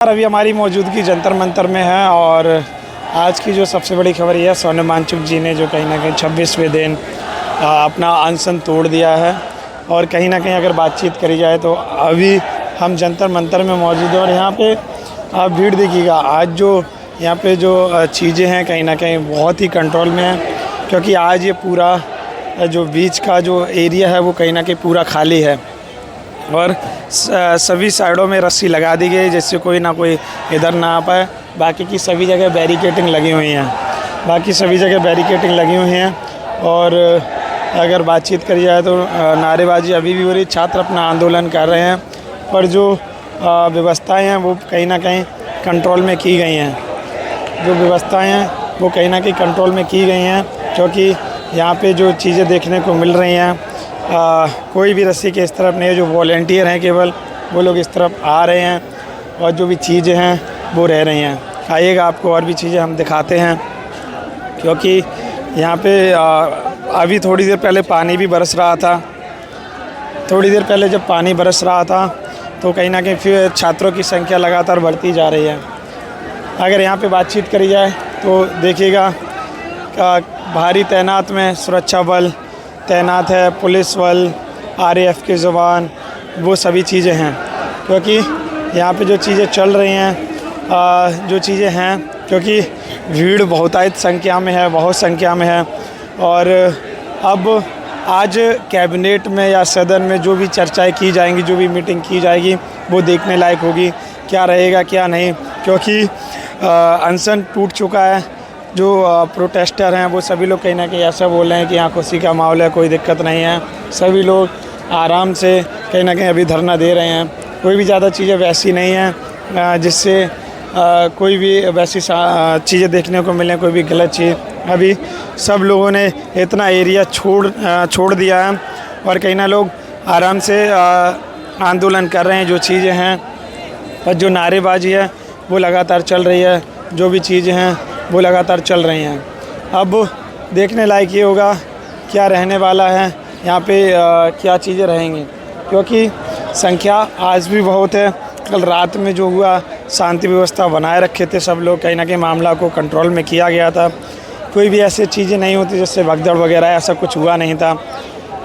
अभी हमारी मौजूदगी जंतर मंतर में है और आज की जो सबसे बड़ी खबर यह है सोनम वांगचुक जी ने जो कहीं ना कहीं 26वें दिन अपना अनशन तोड़ दिया है। और कहीं ना कहीं अगर बातचीत करी जाए तो अभी हम जंतर मंतर में मौजूद हैं और यहाँ पे आप भीड़ देखिएगा। आज जो यहाँ पे जो चीज़ें हैं कहीं ना कहीं बहुत ही कंट्रोल में है, क्योंकि आज ये पूरा जो बीच का जो एरिया है वो कहीं ना कहीं पूरा खाली है और सभी साइडों में रस्सी लगा दी गई जिससे कोई ना कोई इधर ना आ पाए। बाकी की सभी जगह बैरिकेटिंग लगी हुई हैं और अगर बातचीत करी जाए तो नारेबाजी अभी भी हो रही। छात्र अपना आंदोलन कर रहे हैं पर जो व्यवस्थाएं हैं वो कहीं ना कहीं कंट्रोल में की गई हैं। क्योंकि यहाँ पे जो चीज़ें देखने को मिल रही हैं कोई भी रस्सी के इस तरफ नहीं है। जो वॉलेंटियर हैं केवल वो लोग इस तरफ आ रहे हैं और जो भी चीज़ें हैं वो रह रही हैं। आइएगा आपको और भी चीज़ें हम दिखाते हैं, क्योंकि यहाँ पे अभी थोड़ी देर पहले पानी भी बरस रहा था। जब पानी बरस रहा था तो कहीं ना कहीं फिर छात्रों की संख्या लगातार बढ़ती जा रही है। अगर यहाँ पे बातचीत करी जाए तो देखिएगा भारी तैनात में सुरक्षा बल तैनात है, पुलिस बल, आरएएफ के जवान, वो सभी चीज़ें हैं। क्योंकि यहाँ पे जो चीज़ें चल रही हैं क्योंकि भीड़ बहुत संख्या में है और अब आज कैबिनेट में या सदन में जो भी चर्चाएं की जाएंगी, जो भी मीटिंग की जाएगी वो देखने लायक होगी। क्या रहेगा क्या नहीं, क्योंकि अनशन टूट चुका है। जो प्रोटेस्टर हैं वो सभी लोग कहीं ना कहीं ऐसा बोल रहे हैं कि यहाँ खुशी का माहौल है, कोई दिक्कत नहीं है। सभी लोग आराम से कहीं ना कहीं अभी धरना दे रहे हैं। कोई भी ज़्यादा चीज़ें वैसी नहीं हैं जिससे कोई भी वैसी चीज़ें देखने को मिलें, कोई भी गलत चीज़। अभी सब लोगों ने इतना एरिया छोड़ दिया है और कहीं ना लोग आराम से आंदोलन कर रहे हैं। जो चीज़ें हैं और जो नारेबाजी है वो लगातार चल रही है, जो भी चीज़ें हैं वो लगातार चल रही हैं। अब देखने लायक ये होगा क्या रहने वाला है यहाँ पे, क्या चीज़ें रहेंगी, क्योंकि संख्या आज भी बहुत है। कल रात में जो हुआ शांति व्यवस्था बनाए रखे थे सब लोग, कहीं ना कहीं मामला को कंट्रोल में किया गया था। कोई भी ऐसी चीज़ें नहीं होती जिससे भगदड़ वगैरह ऐसा कुछ हुआ नहीं था।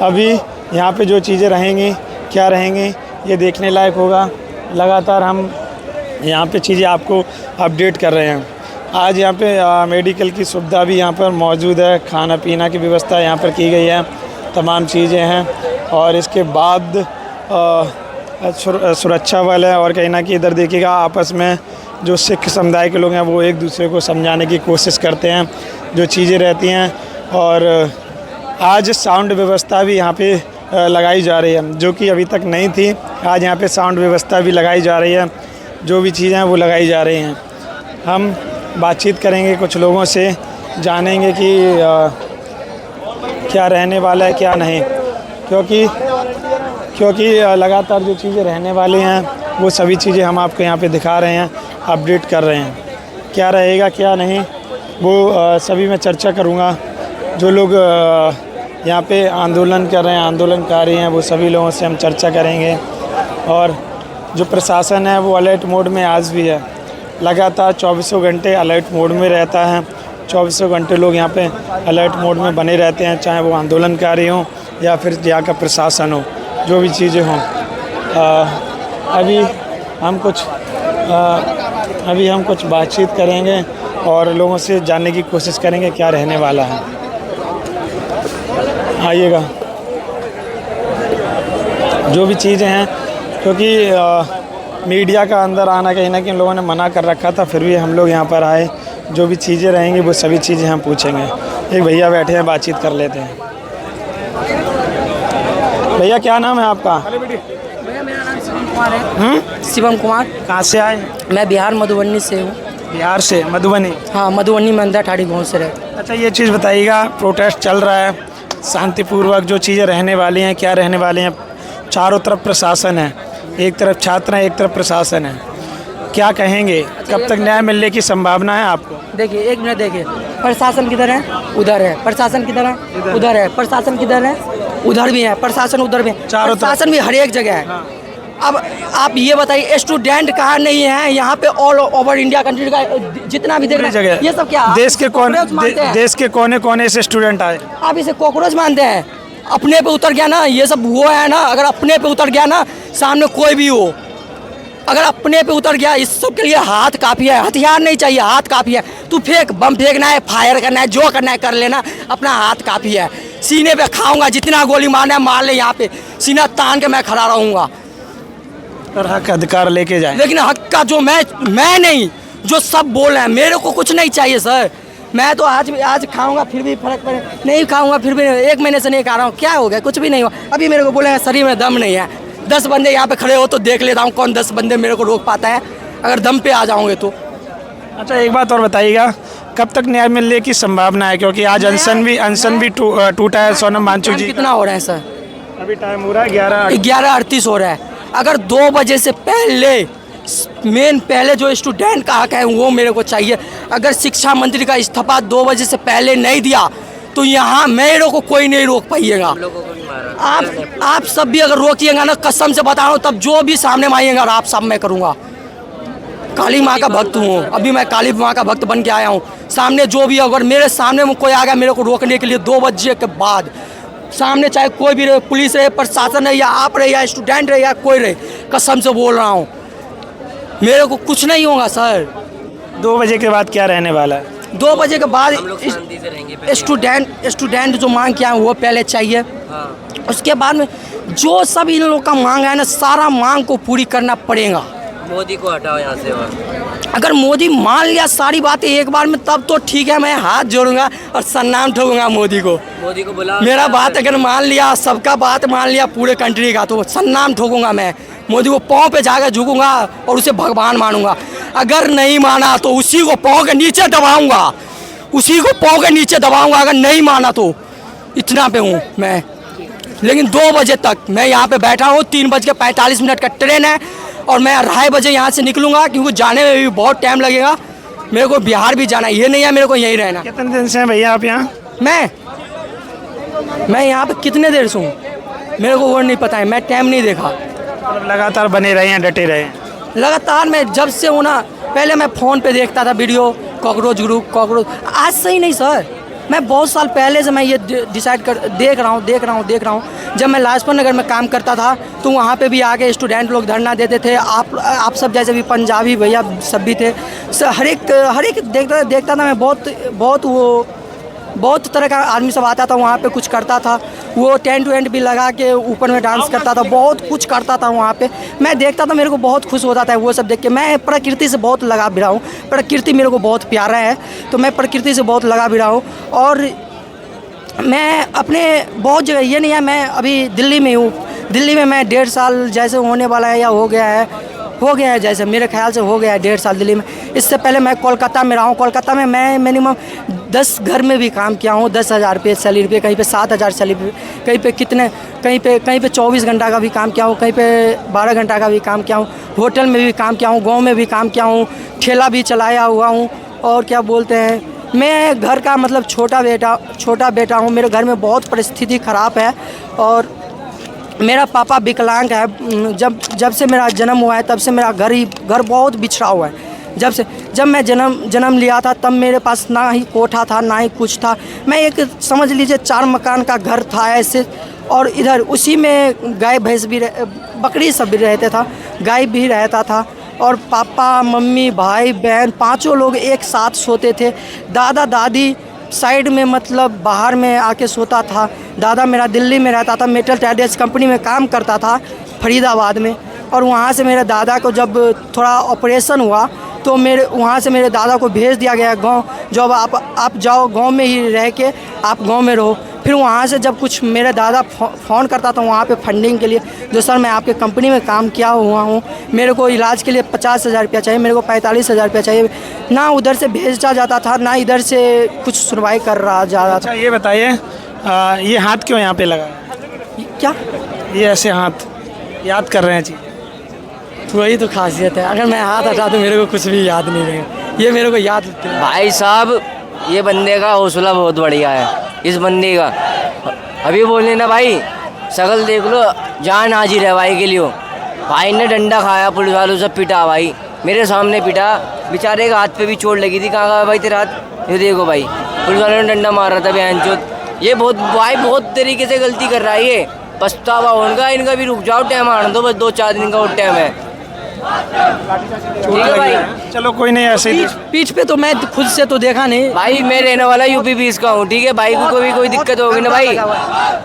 अभी यहाँ पे जो चीज़ें रहेंगी क्या रहेंगी ये देखने लायक होगा। लगातार हम यहाँ पे चीज़ें आपको अपडेट कर रहे हैं। आज यहाँ पे मेडिकल की सुविधा भी यहाँ पर मौजूद है, खाना पीना की व्यवस्था यहाँ पर की गई है, तमाम चीज़ें हैं। और इसके बाद सुरक्षा बल है और कहीं ना कहीं इधर देखिएगा आपस में जो सिख समुदाय के लोग हैं वो एक दूसरे को समझाने की कोशिश करते हैं, जो चीज़ें रहती हैं। और आज साउंड व्यवस्था भी यहाँ पे लगाई जा रही है, जो कि अभी तक नहीं थी। आज यहाँ पे साउंड व्यवस्था भी लगाई जा रही है, जो भी चीज़ें हैं वो लगाई जा रही हैं। हम बातचीत करेंगे कुछ लोगों से, जानेंगे कि क्या रहने वाला है क्या नहीं, क्योंकि लगातार जो चीज़ें रहने वाली हैं वो सभी चीज़ें हम आपको यहाँ पे दिखा रहे हैं, अपडेट कर रहे हैं। क्या रहेगा क्या नहीं वो सभी मैं चर्चा करूँगा। जो लोग यहाँ पे आंदोलन कर रहे हैं, आंदोलनकारी हैं, वो सभी लोगों से हम चर्चा करेंगे। और जो प्रशासन है वो अलर्ट मोड में आज भी है, लगातार 24 घंटे अलर्ट मोड में रहता है। 24 घंटे लोग यहाँ पे अलर्ट मोड में बने रहते हैं, चाहे वो आंदोलनकारी हों या फिर यहाँ का प्रशासन हो, जो भी चीज़ें हों। अभी हम कुछ बातचीत करेंगे और लोगों से जानने की कोशिश करेंगे क्या रहने वाला है। आइएगा, जो भी चीज़ें हैं, क्योंकि मीडिया का अंदर आना कहीं ना कहीं लोगों ने मना कर रखा था, फिर भी हम लोग यहाँ पर आए। जो भी चीज़ें रहेंगी वो सभी चीज़ें हम पूछेंगे। एक भैया बैठे हैं, बातचीत कर लेते हैं। भैया क्या नाम है आपका? भैया मेरा नाम शिवम कुमार है। शिवम कुमार। कहाँ से आए? मैं बिहार मधुबनी से हूँ। बिहार से मधुबनी? हाँ, मधुबनी में अंदर ठाड़ी गाँव से रहते। अच्छा, ये चीज़ बताइएगा, प्रोटेस्ट चल रहा है शांतिपूर्वक, जो चीज़ें रहने वाली हैं क्या रहने वाली हैं? चारों तरफ प्रशासन है, एक तरफ छात्र हैं, एक तरफ प्रशासन है, क्या कहेंगे? कब तक न्याय मिलने की संभावना है आपको? देखिए, एक मिनट देखिए, प्रशासन किधर है? उधर है। प्रशासन किधर है? उधर है। प्रशासन किधर है? उधर भी है। प्रशासन उधर भी है। चारों प्रशासन भी हर एक जगह है। अब आप ये बताइए स्टूडेंट कहाँ नहीं है यहाँ पे? ऑल ओवर इंडिया कंट्री का जितना भी देख रहे हैं, ये सब क्या देश के कॉकरोच मानते हैं? देश के कोने कोने से स्टूडेंट आए। आप इसे कॉकरोच मानते हैं? अपने पे उतर गया ना, ये सब वो है ना, अगर अपने पे उतर गया ना, सामने कोई भी हो, अगर अपने पे उतर गया, इस सब के लिए हाथ काफ़ी है, हथियार नहीं चाहिए, हाथ काफ़ी है। तू फेंक, बम फेंकना है, फायर करना है, जो करना है कर लेना, अपना हाथ काफ़ी है। सीने पे खाऊंगा, जितना गोली मारना है मार ले, यहाँ पे सीना तान के मैं खड़ा रहूँगा। और हक अधिकार लेके जाए, लेकिन हक का जो मैं नहीं, जो सब बोल रहे हैं, मेरे को कुछ नहीं चाहिए सर। मैं तो आज खाऊंगा फिर भी फर्क पड़े, नहीं खाऊंगा फिर भी, 1 महीने से नहीं खा रहा हूँ, क्या हो गया? कुछ भी नहीं हुआ। अभी मेरे को बोले शरीर में दम नहीं है, 10 बंदे यहाँ पे खड़े हो तो देख लेता हूँ कौन 10 बंदे मेरे को रोक पाता है, अगर दम पे आ जाओगे तो। अच्छा एक बात और बताइएगा, कब तक न्याय मिलने की संभावना है? क्योंकि आज अनशन भी टूटा है सोनम वांगचुक जी। कितना हो रहा है सर? अभी टाइम हो रहा है 11:38 हो रहा है। अगर 2 बजे से पहले पहले जो स्टूडेंट का हक है वो मेरे को चाहिए। अगर शिक्षा मंत्री का इस्तीफा 2 बजे से पहले नहीं दिया तो यहाँ मेरे को कोई नहीं रोक पाइएगा। आप सब भी अगर रोकिएगा ना, कसम से बता रहा हूँ, तब जो भी सामने में आइएगा आप सब मैं करूँगा। काली माँ का भक्त हूँ, अभी मैं काली माँ का भक्त बन के आया हूँ। सामने जो भी, अगर मेरे सामने में कोई आ गया मेरे को रोकने के लिए 2 बजे के बाद, सामने चाहे कोई भी रहे, पुलिस रहे, प्रशासन रहे, या आप रहे, या स्टूडेंट रहे, या कोई रहे, कसम से बोल रहा हूँ मेरे को कुछ नहीं होगा सर। 2 बजे के बाद क्या रहने वाला है? 2 बजे के बाद स्टूडेंट जो मांग किया है वो पहले चाहिए। उसके बाद में जो सब इन लोगों का मांग है ना, सारा मांग को पूरी करना पड़ेगा। मोदी को हटाओ यहाँ से। अगर मोदी मान लिया सारी बातें एक बार में तब तो ठीक है, मैं हाथ जोड़ूंगा और सन्नाम ठोकूंगा मोदी को बुला। मेरा बात अगर मान लिया, सबका बात मान लिया पूरे कंट्री का, तो सन्नाम ठोकूंगा मैं मोदी को, पाँव पे जाकर झुकूंगा और उसे भगवान मानूंगा। अगर नहीं माना तो उसी को पाँव के नीचे दबाऊंगा, उसी को पाँव के नीचे दबाऊंगा। अगर नहीं माना तो इतना पे हूँ मैं। लेकिन 2 बजे तक मैं यहाँ पे बैठा हूँ, 3:45 का ट्रेन है और मैं 2:30 बजे यहाँ से निकलूँगा, क्योंकि जाने में भी बहुत टाइम लगेगा। मेरे को बिहार भी जाना है, ये नहीं है मेरे को यहीं रहना। कितने दिन से हैं भैया आप यहाँ? मैं यहाँ पे कितने देर से हूँ मेरे को वो नहीं पता है, मैं टाइम नहीं देखा। मतलब लगातार बने रहे हैं, डटे रहे हैं? लगातार मैं जब से हूँ ना, पहले मैं फ़ोन पे देखता था वीडियो, कॉकरोच ग्रुप, कॉकरोच। आज से ही नहीं सर, मैं बहुत साल पहले से मैं ये डिसाइड कर देख रहा हूँ। जब मैं लाजपत नगर में काम करता था तो वहाँ पे भी आके स्टूडेंट लोग धरना देते थे। आप सब जैसे भी पंजाबी भैया सब भी थे, हर एक देखता था मैं। बहुत तरह का आदमी सब आता था वहाँ पे, कुछ करता था। वो टेंट वेंट भी लगा के ऊपर में डांस करता था, बहुत कुछ करता था वहाँ पे। मैं देखता था, मेरे को बहुत खुश होता था वो सब देख के। मैं प्रकृति से बहुत लगा भी रहा हूँ, प्रकृति मेरे को बहुत प्यारा है, तो मैं प्रकृति से बहुत लगा भी रहा हूँ। और मैं अपने बहुत जगह, ये नहीं है मैं अभी दिल्ली में हूँ, दिल्ली में मैं 1.5 साल जैसे होने वाला है, या हो गया है जैसे मेरे ख्याल से हो गया है 1.5 साल दिल्ली में। इससे पहले मैं कोलकाता में रहा हूँ। कोलकाता में मैं मिनिमम 10 घर में भी काम किया हूँ। 10,000 रुपये सैलरी पे, कहीं पे 7,000 सैलरी पे, कहीं पे 24 घंटा का भी काम किया हूँ, कहीं पे 12 घंटा का भी काम किया हूँ। होटल में भी काम किया हूँ, गाँव में भी काम किया हूँ, ठेला भी चलाया हुआ हूँ। और क्या बोलते हैं, मैं घर का मतलब छोटा बेटा हूँ। मेरे घर में बहुत परिस्थिति ख़राब है और मेरा पापा विकलांग है। जब से मेरा जन्म हुआ है तब से मेरा घर बहुत बिछड़ा हुआ है। जब मैं जन्म लिया था तब मेरे पास ना ही कोठा था, ना ही कुछ था। मैं एक समझ लीजिए 4 मकान का घर था ऐसे, और इधर उसी में गाय भैंस भी बकरी सब भी रहते था, गाय भी रहता था। और पापा मम्मी भाई बहन 5 लोग एक साथ सोते थे। दादा दादी साइड में मतलब बाहर में आके सोता था। दादा मेरा दिल्ली में रहता था, मेटल ट्रेडर्स कंपनी में काम करता था फरीदाबाद में। और वहाँ से मेरे दादा को जब थोड़ा ऑपरेशन हुआ तो वहाँ से मेरे दादा को भेज दिया गया गांव। जब आप जाओ गांव में ही रह के आप गांव में रहो। फिर वहाँ से जब कुछ मेरे दादा फ़ोन करता था वहाँ पे फंडिंग के लिए, जो सर मैं आपके कंपनी में काम किया हुआ हूँ, मेरे को इलाज के लिए 50,000 रुपया चाहिए, मेरे को 45,000 रुपया चाहिए। ना उधर से भेजा जाता था, ना इधर से कुछ सुनवाई कर रहा जा रहा था। अच्छा ये बताइए, ये हाथ क्यों यहाँ पे लगा है? क्या ये ऐसे हाथ याद कर रहे हैं जी? वही तो खासियत है, अगर मैं हाथ हटा तो मेरे को कुछ भी याद नहीं रहेगा, ये मेरे को याद। भाई साहब ये बंदे का हौसला बहुत बढ़िया है, इस बंदे का। अभी बोलने ना भाई, शकल देख लो, जान हाजिर है भाई के लिए। भाई ने डंडा खाया, पुलिस वालों से पिटा भाई, मेरे सामने पिटा, बेचारे के हाथ पे भी चोट लगी थी। कहाँ का भाई तेरा हाथ? ये देखो भाई, पुलिस वालों ने डंडा मार रहा था बहनचोद। ये बहुत भाई बहुत तरीके से गलती कर रहा है ये, पछतावा होगा इनका भी। रुक जाओ, टाइम आने दो, बस 2-4 दिन का और टाइम है। ठीक है भाई, चलो कोई नहीं, ऐसे ही पीठ पे तो मैं खुद से तो देखा नहीं भाई मैं रहने वाला यूपी 20 का हूँ। ठीक है भाई, को भी कोई दिक्कत होगी ना भाई,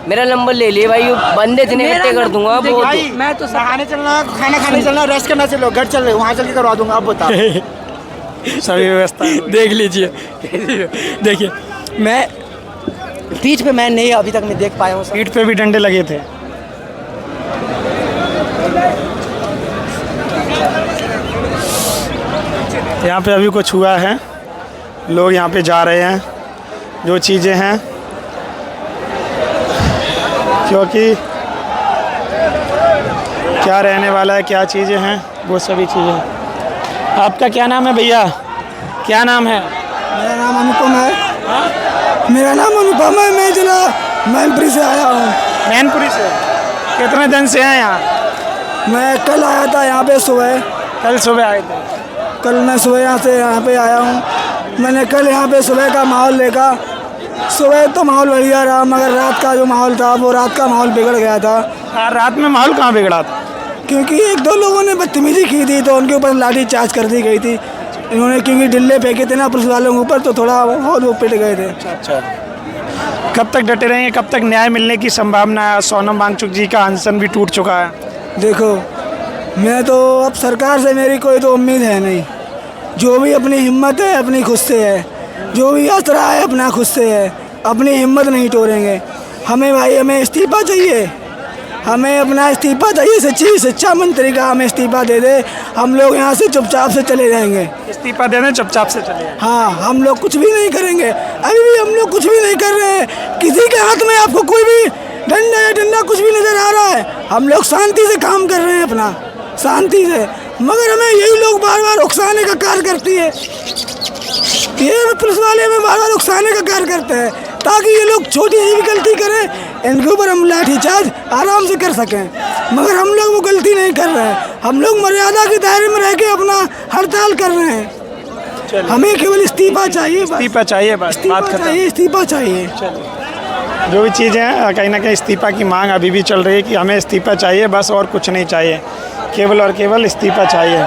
मेरा नंबर ले लिए भाई, बंदे इतने इकट्ठे कर दूंगा। भाई मैं तो नहाने चलना, खाना खाने चलना, रेस्ट करना, चलो घर चल रहे वहाँ चल के करवा दूंगा। आप बताओ। सभी व्यवस्था देख लीजिए। देखिए मैं पीठ पे मैं नहीं अभी तक मैं देख पाया हूँ सर। पीठ पे भी डंडे लगे थे। यहाँ पे अभी कुछ हुआ है, लोग यहाँ पे जा रहे हैं, जो चीज़ें हैं, क्योंकि क्या रहने वाला है, क्या चीज़ें हैं, वो सभी चीज़ें। आपका क्या नाम है भैया? क्या नाम है? मेरा नाम अनुपम है। मेरा नाम अनुपम है। मैं जिला मैनपुरी से आया हूँ। मैनपुरी से कितने दिन से हैं यहाँ? मैं कल आया था यहाँ पे सुबह। कल सुबह आए थे? कल मैं सुबह यहाँ पे आया हूँ। मैंने कल यहाँ पे सुबह का माहौल देखा। सुबह तो माहौल बढ़िया रहा, मगर रात का जो माहौल था वो रात का माहौल बिगड़ गया था। रात में माहौल कहाँ बिगड़ा था? क्योंकि 1-2 लोगों ने बदतमीजी की थी तो उनके ऊपर लाठी चार्ज कर दी गई थी। इन्होंने क्योंकि डिल्ले फेंके थे ना पुलिस वालों के ऊपर, तो थोड़ा बहुत वो पिट गए थे। अच्छा, कब तक डटे रहेंगे? कब तक न्याय मिलने की संभावना है? सोनम वांगचुक जी का अनशन भी टूट चुका है। देखो, मैं तो अब सरकार से मेरी कोई तो उम्मीद है नहीं। जो भी अपनी हिम्मत है अपनी खुद से है, जो भी आसरा है अपना खुद से है, अपनी हिम्मत नहीं तोड़ेंगे। हमें भाई हमें इस्तीफा चाहिए, हमें अपना इस्तीफा चाहिए। सच्ची शिक्षा मंत्री का हमें इस्तीफा दे दे, हम लोग यहाँ से चुपचाप से चले जाएंगे। इस्तीफा देने चुपचाप से चले जाएं। हाँ, हम लोग कुछ भी नहीं करेंगे। अभी भी हम लोग कुछ भी नहीं कर रहे हैं। किसी के हाथ में आपको कोई भी डंडा या डंडा कुछ भी नज़र आ रहा है? हम लोग शांति से काम कर रहे हैं अपना, शांति से। मगर हमें यही लोग बार बार उकसाने का कार्य करती है, ये पुलिस वाले हमें बार बार उकसाने का कार्य करते हैं ताकि ये लोग छोटी सी भी गलती करें, इनके ऊपर हम लाठीचार्ज आराम से कर सकें। मगर हम लोग वो गलती नहीं कर रहे हैं। हम लोग मर्यादा के दायरे में रह के अपना हड़ताल कर रहे हैं। हमें केवल इस्तीफा चाहिए, इस्तीफा चाहिए, बस बात खत्म। इस्तीफा चाहिए। जो भी चीज़ें हैं, कहीं ना कहीं इस्तीफा की मांग अभी भी चल रही है कि हमें इस्तीफा चाहिए, बस और कुछ नहीं चाहिए, केवल और केवल इस्तीफा चाहिए।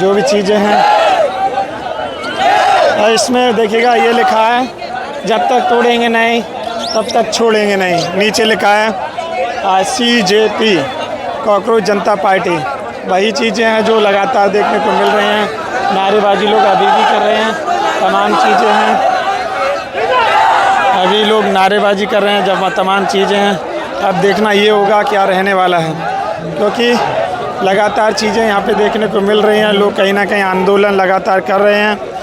जो भी चीज़ें हैं, इसमें देखिएगा ये लिखा है, जब तक तोड़ेंगे नहीं तब तक छोड़ेंगे नहीं। नीचे लिखा है CJP, कॉकरोच जनता पार्टी। वही चीज़ें हैं जो लगातार देखने को मिल रही हैं। नारेबाजी लोग अभी भी कर रहे हैं, तमाम चीज़ें हैं, अभी लोग नारेबाजी कर रहे हैं, जब तमाम चीज़ें हैं। अब देखना ये होगा क्या रहने वाला है, क्योंकि लगातार चीज़ें यहाँ पे देखने को मिल रही हैं। लोग कहीं ना कहीं आंदोलन लगातार कर रहे हैं।